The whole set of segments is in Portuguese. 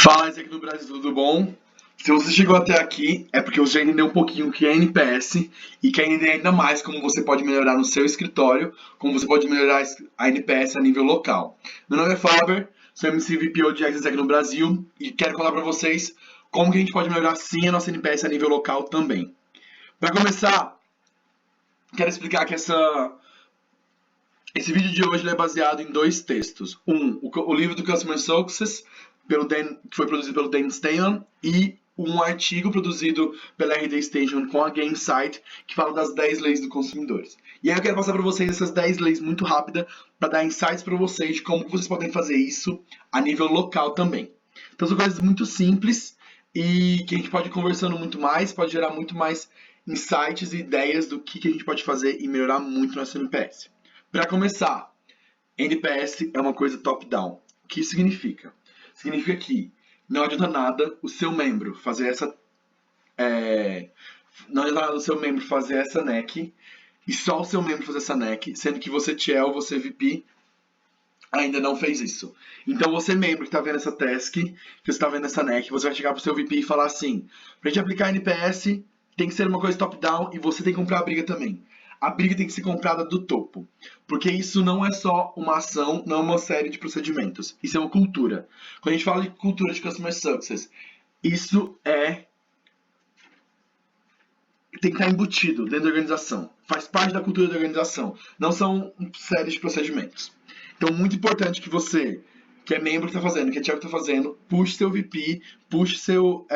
Fala, Isaac do Brasil, tudo bom? Se você chegou até aqui, é porque você já entendeu um pouquinho o que é NPS e quer entender ainda mais como você pode melhorar no seu escritório, como você pode melhorar a NPS a nível local. Meu nome é Faber, sou MCVP de Isaac no Brasil e quero falar para vocês como que a gente pode melhorar sim a nossa NPS a nível local também. Para começar, quero explicar que esse vídeo de hoje é baseado em dois textos. O livro do Customer Success, que foi produzido pelo Dan Steinman, e um artigo produzido pela RD Station com a Gainsight, que fala das 10 leis do consumidores. E aí eu quero passar para vocês essas 10 leis muito rápida, para dar insights para vocês de como vocês podem fazer isso a nível local também. Então são coisas muito simples e que a gente pode ir conversando muito mais, pode gerar muito mais insights e ideias do que a gente pode fazer e melhorar muito nosso NPS. Para começar, NPS é uma coisa top-down. O que isso significa? Significa que não adianta nada o seu membro fazer essa. Não adianta nada o seu membro fazer essa NEC e só o seu membro fazer essa NEC, sendo que você TL, você VP, ainda não fez isso. Então você membro que está vendo essa task, que você está vendo essa NEC, você vai chegar para o seu VP e falar assim: para a gente aplicar NPS, tem que ser uma coisa top-down e você tem que comprar a briga também. A briga tem que ser comprada do topo, porque isso não é só uma ação, não é uma série de procedimentos. Isso é uma cultura. Quando a gente fala de cultura de Customer Success, isso tem que estar embutido dentro da organização. Faz parte da cultura da organização. Não são séries de procedimentos. Então, muito importante que você, que é membro que está fazendo, que é Thiago que está fazendo, puxe seu VP, puxe seu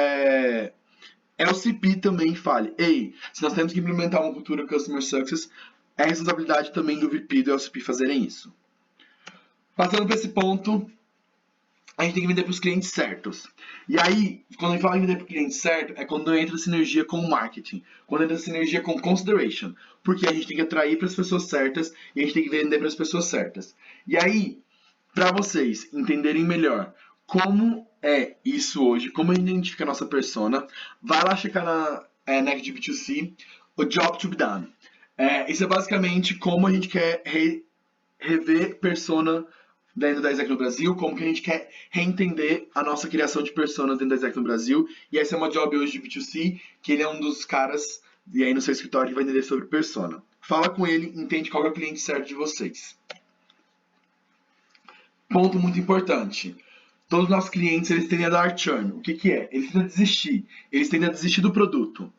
LCP também fale. Ei, se nós temos que implementar uma cultura Customer Success, é responsabilidade também do VP e do LCP fazerem isso. Passando para esse ponto, a gente tem que vender para os clientes certos. E aí, quando a gente fala em vender para o cliente certo, é quando entra a sinergia com o marketing, quando entra a sinergia com consideration, porque a gente tem que atrair para as pessoas certas e a gente tem que vender para as pessoas certas. E aí, para vocês entenderem melhor como é isso hoje, como a gente identifica a nossa persona, vai lá checar na Negative B2C o Job to be Done. Isso é basicamente como a gente quer rever persona dentro da Exec no Brasil, como que a gente quer reentender a nossa criação de persona dentro da Exec no Brasil. E essa é uma job hoje de B2C, que ele é um dos caras, e aí no seu escritório, que vai entender sobre persona. Fala com ele, entende qual é o cliente certo de vocês. Ponto muito importante. Todos os nossos clientes, eles tendem a dar churn. O que que é? Eles tendem a desistir. Eles tendem a desistir do produto.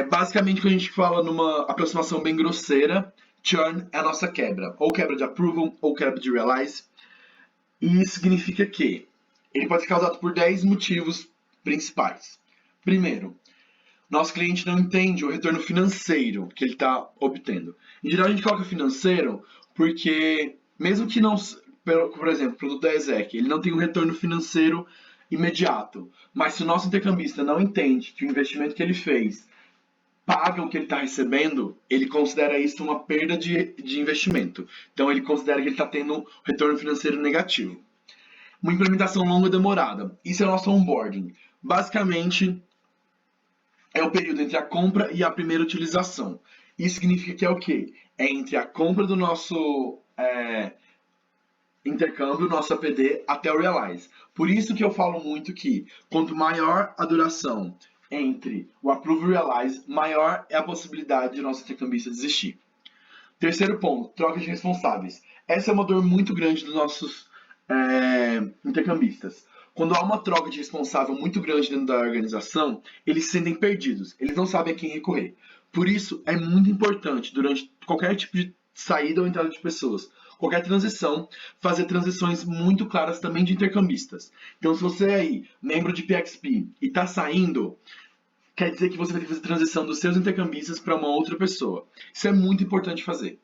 Basicamente, quando a gente fala numa aproximação bem grosseira, churn é a nossa quebra. Ou quebra de approval, ou quebra de realize. E isso significa que ele pode ser causado por 10 motivos principais. Primeiro, nosso cliente não entende o retorno financeiro que ele está obtendo. Em geral, a gente coloca financeiro porque, mesmo que não, por exemplo, o produto da Exec, ele não tem um retorno financeiro imediato, mas se o nosso intercambista não entende que o investimento que ele fez paga o que ele está recebendo, ele considera isso uma perda de investimento. Então, ele considera que ele está tendo um retorno financeiro negativo. Uma implementação longa e demorada. Isso é o nosso onboarding. Basicamente, é o período entre a compra e a primeira utilização. Isso significa que é o quê? É entre a compra do nosso intercâmbio, nosso APD, até o Realize. Por isso que eu falo muito que quanto maior a duração entre o Approve e o Realize, maior é a possibilidade de nosso intercambista desistir. Terceiro ponto, troca de responsáveis. Essa é uma dor muito grande dos nossos intercambistas. Quando há uma troca de responsável muito grande dentro da organização, eles se sentem perdidos, eles não sabem a quem recorrer. Por isso, é muito importante, durante qualquer tipo de saída ou entrada de pessoas, qualquer transição, fazer transições muito claras também de intercambistas. Então, se você é aí, membro de PXP, e está saindo, quer dizer que você vai ter que fazer transição dos seus intercambistas para uma outra pessoa. Isso é muito importante fazer.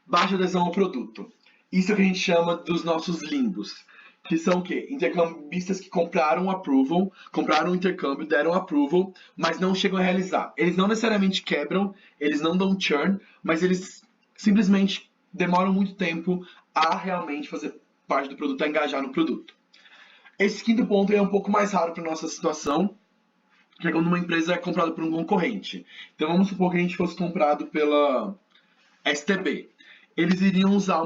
Baixa adesão ao produto. Isso é o que a gente chama dos nossos limbos. Que são o quê? Intercambistas que compraram approval, compraram o intercâmbio, deram approval, mas não chegam a realizar. Eles não necessariamente quebram, eles não dão churn, mas eles simplesmente demoram muito tempo a realmente fazer parte do produto, a engajar no produto. Esse quinto ponto é um pouco mais raro para nossa situação, que é quando uma empresa é comprada por um concorrente. Então vamos supor que a gente fosse comprado pela STB. Eles iriam usar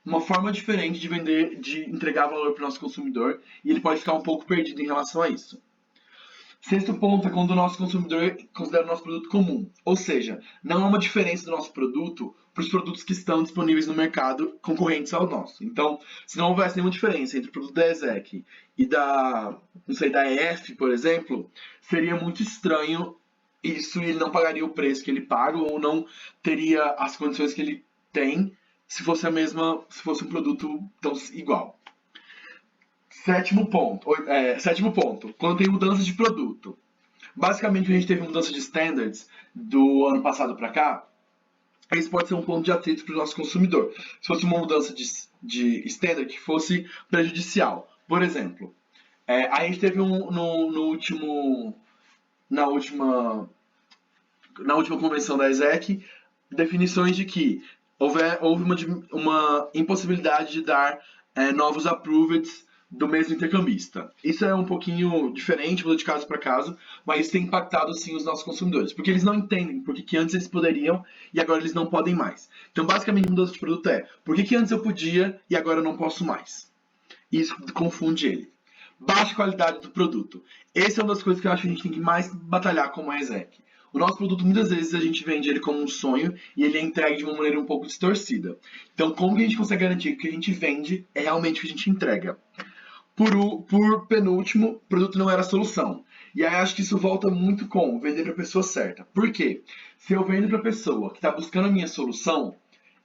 uma forma diferente de vender, de entregar valor para o nosso consumidor, e ele pode ficar um pouco perdido em relação a isso. Sexto ponto é quando o nosso consumidor considera o nosso produto comum, ou seja, não há uma diferença do nosso produto para os produtos que estão disponíveis no mercado concorrentes ao nosso. Então, se não houvesse nenhuma diferença entre o produto da ESEC e da EF, por exemplo, seria muito estranho isso e ele não pagaria o preço que ele paga ou não teria as condições que ele tem se fosse se fosse um produto tão igual. Sétimo ponto, quando tem mudança de produto. Basicamente, a gente teve mudança de standards do ano passado para cá, isso pode ser um ponto de atrito para o nosso consumidor. Se fosse uma mudança de standard que fosse prejudicial. Por exemplo, a gente teve na última convenção da ESEC definições de que houve uma impossibilidade de dar novos approveds do mesmo intercambista. Isso é um pouquinho diferente, muda de caso para caso, mas isso tem impactado sim os nossos consumidores, porque eles não entendem porque que antes eles poderiam e agora eles não podem mais. Então, basicamente, a mudança de produto é por que antes eu podia e agora eu não posso mais. Isso confunde ele. Baixa qualidade do produto. Essa é uma das coisas que eu acho que a gente tem que mais batalhar como a ESEC. O nosso produto, muitas vezes, a gente vende ele como um sonho e ele é entregue de uma maneira um pouco distorcida. Então, como que a gente consegue garantir que o que a gente vende é realmente o que a gente entrega? Por penúltimo, o produto não era a solução. E aí acho que isso volta muito com vender para a pessoa certa. Por quê? Se eu vendo para a pessoa que está buscando a minha solução,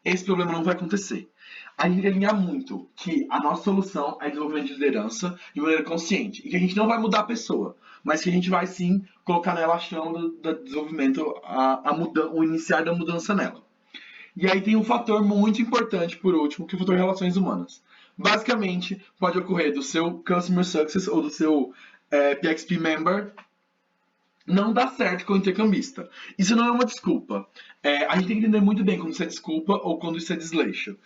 esse problema não vai acontecer. A gente tem que alinhar muito que a nossa solução é desenvolvimento de liderança de maneira consciente. E que a gente não vai mudar a pessoa, mas que a gente vai sim colocar nela a chama do desenvolvimento, o iniciar da mudança nela. E aí tem um fator muito importante, por último, que é o fator relações humanas. Basicamente, pode ocorrer do seu Customer Success ou do seu PXP Member não dar certo com o intercambista. Isso não é uma desculpa. A gente tem que entender muito bem quando isso é desculpa ou quando isso é desleixo.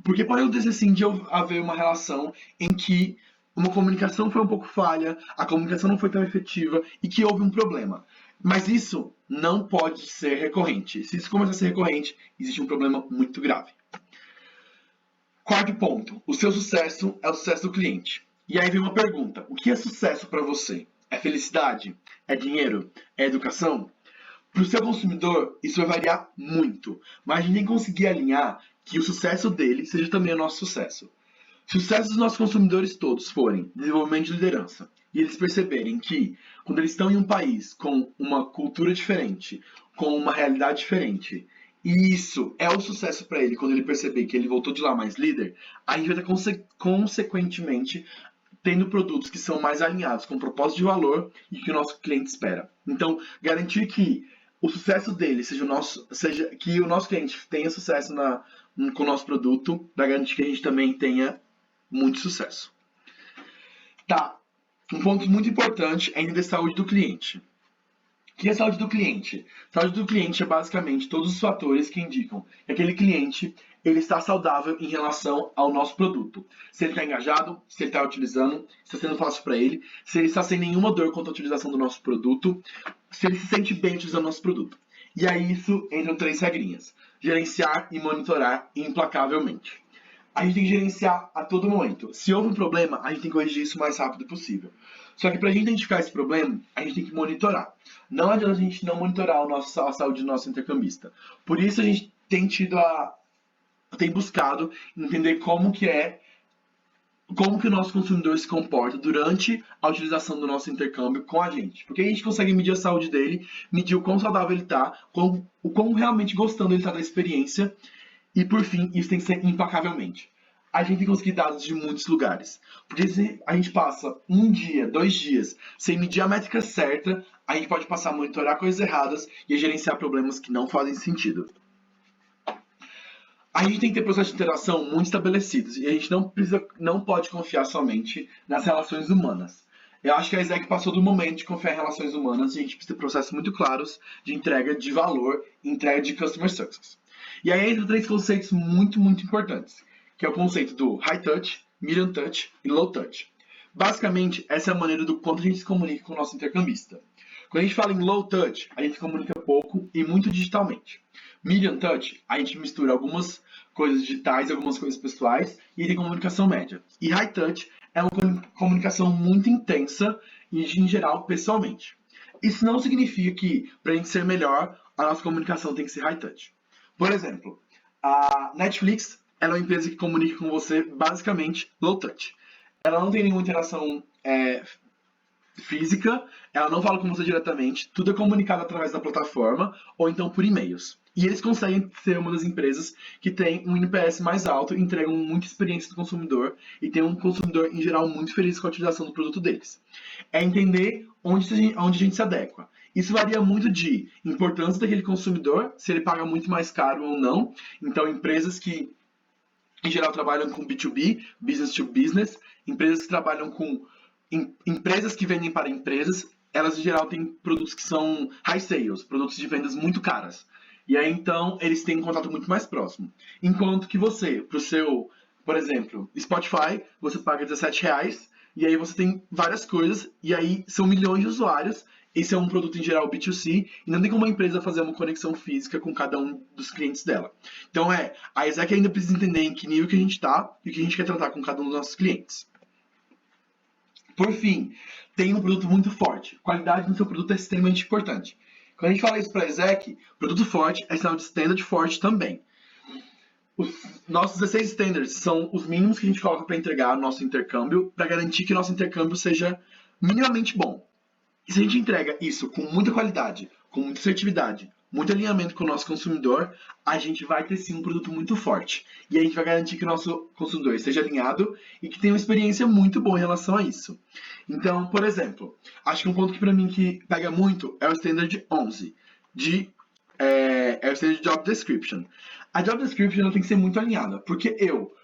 Porque pode acontecer sim de haver uma relação em que uma comunicação foi um pouco falha, a comunicação não foi tão efetiva e que houve um problema. Mas isso não pode ser recorrente. Se isso começar a ser recorrente, existe um problema muito grave. Quarto ponto, o seu sucesso é o sucesso do cliente. E aí vem uma pergunta, o que é sucesso para você? É felicidade? É dinheiro? É educação? Para o seu consumidor, isso vai variar muito, mas a gente tem que conseguir alinhar que o sucesso dele seja também o nosso sucesso. Se o sucesso dos nossos consumidores todos forem desenvolvimento de liderança, e eles perceberem que, quando eles estão em um país com uma cultura diferente, com uma realidade diferente, e isso é o sucesso para ele, quando ele perceber que ele voltou de lá mais líder, a gente vai estar consequentemente tendo produtos que são mais alinhados com o propósito de valor e que o nosso cliente espera. Então, garantir que o sucesso dele que o nosso cliente tenha sucesso com o nosso produto, vai garantir que a gente também tenha muito sucesso. Tá. Um ponto muito importante é entender a saúde do cliente. O que é a saúde do cliente? A saúde do cliente é basicamente todos os fatores que indicam que aquele cliente ele está saudável em relação ao nosso produto. Se ele está engajado, se ele está utilizando, se está sendo fácil para ele, se ele está sem nenhuma dor quanto à utilização do nosso produto, se ele se sente bem utilizando o nosso produto. E aí isso entram 3 regrinhas. Gerenciar e monitorar implacavelmente. A gente tem que gerenciar a todo momento. Se houve um problema, a gente tem que corrigir isso o mais rápido possível. Só que para a gente identificar esse problema, a gente tem que monitorar. Não adianta a gente não monitorar a saúde do nosso intercambista. Por isso a gente tem buscado entender como que o nosso consumidor se comporta durante a utilização do nosso intercâmbio com a gente. Porque a gente consegue medir a saúde dele, medir o quão saudável ele está, o quão realmente gostando ele está da experiência. E por fim, isso tem que ser implacavelmente. A gente tem que conseguir dados de muitos lugares. Porque se a gente passa 1 dia, 2 dias, sem medir a métrica certa, a gente pode passar a monitorar coisas erradas e a gerenciar problemas que não fazem sentido. A gente tem que ter processos de interação muito estabelecidos e a gente não pode confiar somente nas relações humanas. Eu acho que a ESEC passou do momento de confiar em relações humanas e a gente precisa ter processos muito claros de entrega de valor e entrega de customer success. E aí entram 3 conceitos muito, muito importantes, que é o conceito do high touch, medium touch e low touch. Basicamente, essa é a maneira do quanto a gente se comunica com o nosso intercambista. Quando a gente fala em low touch, a gente se comunica pouco e muito digitalmente. Medium touch, a gente mistura algumas coisas digitais e algumas coisas pessoais e tem comunicação média. E high touch é uma comunicação muito intensa e, em geral, pessoalmente. Isso não significa que, para a gente ser melhor, a nossa comunicação tem que ser high touch. Por exemplo, a Netflix ela é uma empresa que comunica com você basicamente low touch. Ela não tem nenhuma interação física, ela não fala com você diretamente, tudo é comunicado através da plataforma ou então por e-mails. E eles conseguem ser uma das empresas que tem um NPS mais alto, entregam muita experiência do consumidor e tem um consumidor, em geral, muito feliz com a utilização do produto deles. É entender onde a gente se adequa. Isso varia muito de importância daquele consumidor, se ele paga muito mais caro ou não. Então, empresas que, em geral, trabalham com B2B, business to business, empresas que trabalham com empresas que vendem para empresas, elas em geral têm produtos que são high sales, produtos de vendas muito caras. E aí então eles têm um contato muito mais próximo. Enquanto que você, para o seu, por exemplo, Spotify, você paga R$17 e aí você tem várias coisas e aí são milhões de usuários. Esse é um produto em geral B2C e não tem como a empresa fazer uma conexão física com cada um dos clientes dela. Então a Exec ainda precisa entender em que nível que a gente está e o que a gente quer tratar com cada um dos nossos clientes. Por fim, tem um produto muito forte. Qualidade no seu produto é extremamente importante. Quando a gente fala isso para a Exec, produto forte é sinal de standard forte também. Os nossos 16 standards são os mínimos que a gente coloca para entregar no nosso intercâmbio, para garantir que o nosso intercâmbio seja minimamente bom. E se a gente entrega isso com muita qualidade, com muita assertividade, muito alinhamento com o nosso consumidor, a gente vai ter sim um produto muito forte. E a gente vai garantir que o nosso consumidor esteja alinhado e que tenha uma experiência muito boa em relação a isso. Então, por exemplo, acho que um ponto que para mim que pega muito é o Standard 11, é o Standard Job Description. A Job Description ela tem que ser muito alinhada, porque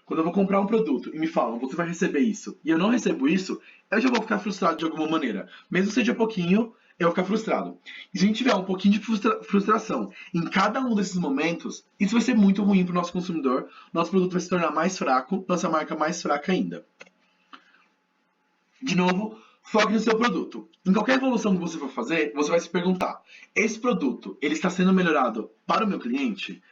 quando eu vou comprar um produto e me falam, você vai receber isso, e eu não recebo isso, eu já vou ficar frustrado de alguma maneira. Mesmo que seja pouquinho, eu vou ficar frustrado. E se a gente tiver um pouquinho de frustração em cada um desses momentos, isso vai ser muito ruim para o nosso consumidor, nosso produto vai se tornar mais fraco, nossa marca mais fraca ainda. De novo, foque no seu produto. Em qualquer evolução que você for fazer, você vai se perguntar, esse produto, ele está sendo melhorado para o meu cliente?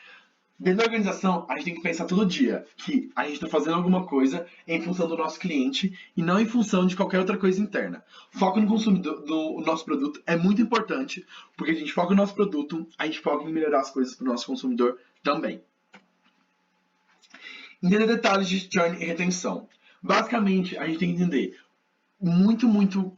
Dentro da organização, a gente tem que pensar todo dia que a gente está fazendo alguma coisa em função do nosso cliente e não em função de qualquer outra coisa interna. Foco no consumidor do nosso produto é muito importante, porque a gente foca no nosso produto, a gente foca em melhorar as coisas para o nosso consumidor também. Entender detalhes de churn e retenção. Basicamente, a gente tem que entender muito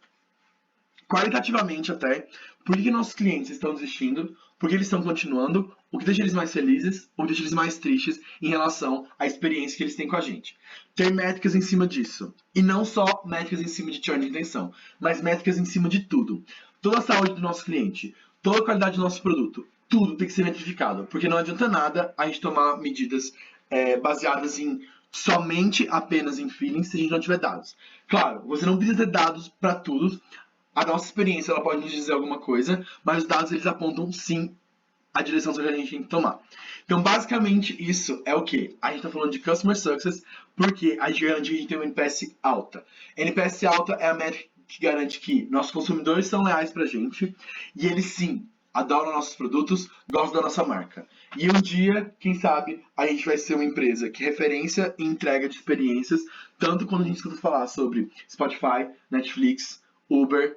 qualitativamente até, por que nossos clientes estão desistindo, por que eles estão continuando, o que deixa eles mais felizes, ou deixa eles mais tristes em relação à experiência que eles têm com a gente. Ter métricas em cima disso. E não só métricas em cima de churn de intenção, mas métricas em cima de tudo. Toda a saúde do nosso cliente, toda a qualidade do nosso produto, tudo tem que ser metrificado, porque não adianta nada a gente tomar medidas baseadas em somente apenas em feelings se a gente não tiver dados. Claro, você não precisa ter dados para tudo. A nossa experiência ela pode nos dizer alguma coisa, mas os dados eles apontam sim a direção que a gente tem que tomar. Então, basicamente, isso é o que? A gente está falando de Customer Success porque a gente garante que a gente tem uma NPS alta. NPS alta é a métrica que garante que nossos consumidores são leais para a gente e eles sim adoram nossos produtos, gostam da nossa marca. E um dia, quem sabe, a gente vai ser uma empresa que referência e entrega de experiências, tanto quando a gente escuta falar sobre Spotify, Netflix, Uber,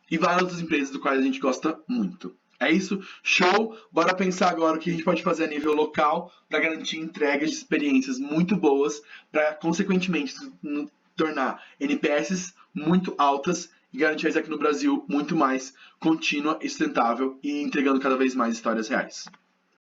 e várias outras empresas do quais a gente gosta muito. É isso? Show! Bora pensar agora o que a gente pode fazer a nível local para garantir entregas de experiências muito boas, para consequentemente tornar NPS muito altas e garantir isso aqui no Brasil muito mais contínua e sustentável e entregando cada vez mais histórias reais.